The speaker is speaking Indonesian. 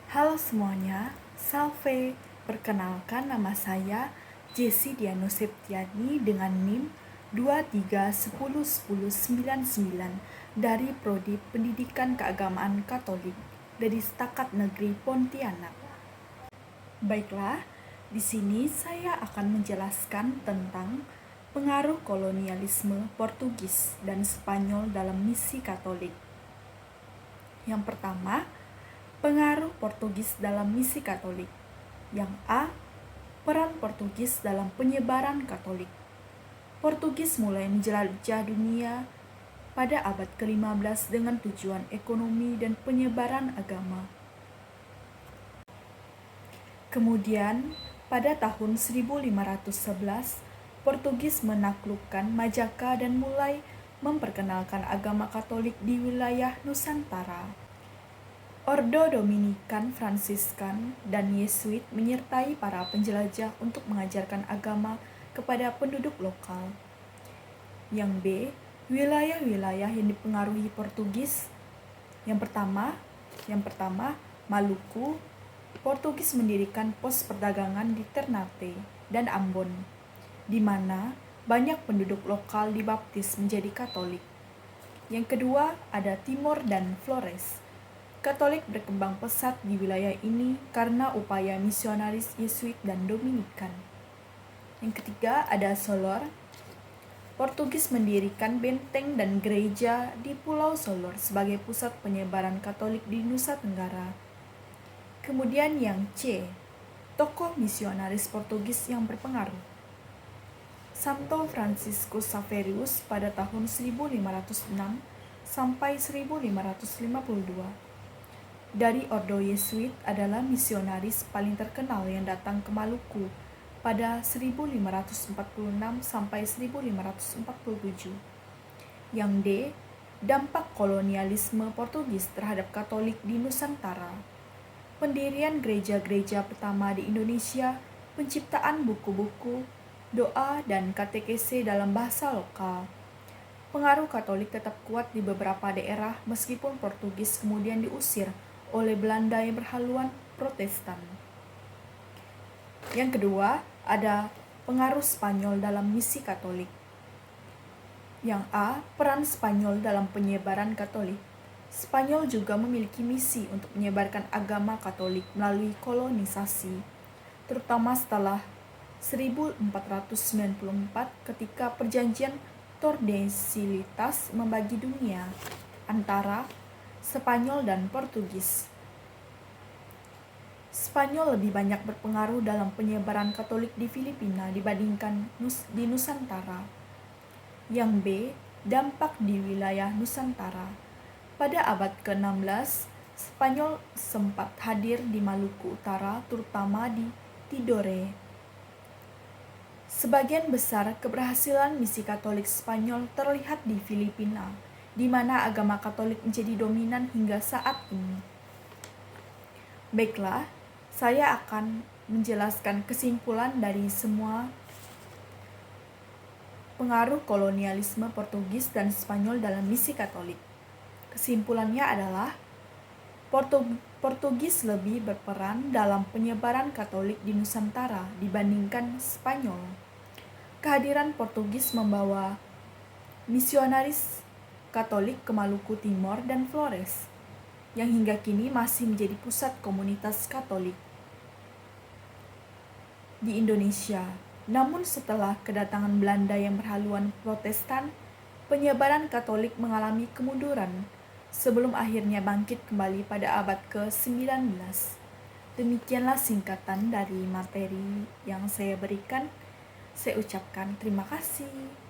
Halo semuanya, Salve. Perkenalkan nama saya Jessie Diano Septiani dengan NIM 23101099 dari Prodi Pendidikan Keagamaan Katolik dari Setakat Negeri Pontianak. Baiklah, di sini saya akan menjelaskan tentang pengaruh kolonialisme Portugis dan Spanyol dalam misi Katolik. Yang pertama, pengaruh Portugis dalam misi Katolik. Yang A. Peran Portugis dalam penyebaran Katolik. Portugis mulai menjelajah dunia pada abad ke-15 dengan tujuan ekonomi dan penyebaran agama. Kemudian, pada tahun 1511, Portugis menaklukkan Majaka dan mulai memperkenalkan agama Katolik di wilayah Nusantara. Ordo Dominikan, Fransiskan, dan Yesuit menyertai para penjelajah untuk mengajarkan agama kepada penduduk lokal. Yang B. Wilayah-wilayah yang dipengaruhi Portugis. Yang pertama, Maluku. Portugis mendirikan pos perdagangan di Ternate dan Ambon, di mana banyak penduduk lokal dibaptis menjadi Katolik. Yang kedua, ada Timor dan Flores. Katolik berkembang pesat di wilayah ini karena upaya misionaris Yesuit dan Dominikan. Yang ketiga, ada Solor. Portugis mendirikan benteng dan gereja di Pulau Solor sebagai pusat penyebaran Katolik di Nusa Tenggara. Kemudian yang C, tokoh misionaris Portugis yang berpengaruh. Santo Franciscus Xaverius pada tahun 1506 sampai 1552. Dari Ordo Yesuit adalah misionaris paling terkenal yang datang ke Maluku pada 1546 sampai 1547. Yang D, dampak kolonialisme Portugis terhadap Katolik di Nusantara. Pendirian gereja-gereja pertama di Indonesia, penciptaan buku-buku, doa dan katekese dalam bahasa lokal. Pengaruh Katolik tetap kuat di beberapa daerah meskipun Portugis kemudian diusir oleh Belanda yang berhaluan Protestan. Yang kedua, ada pengaruh Spanyol dalam misi Katolik. Yang A, peran Spanyol dalam penyebaran Katolik. Spanyol juga memiliki misi untuk menyebarkan agama Katolik melalui kolonisasi, terutama setelah 1494 ketika perjanjian Tordesillas membagi dunia antara Spanyol dan Portugis. Spanyol lebih banyak berpengaruh dalam penyebaran Katolik di Filipina dibandingkan di Nusantara. Yang B, dampak di wilayah Nusantara. Pada abad ke-16, Spanyol sempat hadir di Maluku Utara, terutama di Tidore. Sebagian besar keberhasilan misi Katolik Spanyol terlihat di Filipina, di mana agama Katolik menjadi dominan hingga saat ini. Baiklah, saya akan menjelaskan kesimpulan dari semua pengaruh kolonialisme Portugis dan Spanyol dalam misi Katolik. Kesimpulannya adalah Portugis lebih berperan dalam penyebaran Katolik di Nusantara dibandingkan Spanyol. Kehadiran Portugis membawa misionaris Katolik ke Maluku Timor dan Flores, yang hingga kini masih menjadi pusat komunitas Katolik di Indonesia. Namun setelah kedatangan Belanda yang berhaluan Protestan, penyebaran Katolik mengalami kemunduran sebelum akhirnya bangkit kembali pada abad ke-19. Demikianlah singkatan dari materi yang saya berikan. Saya ucapkan terima kasih.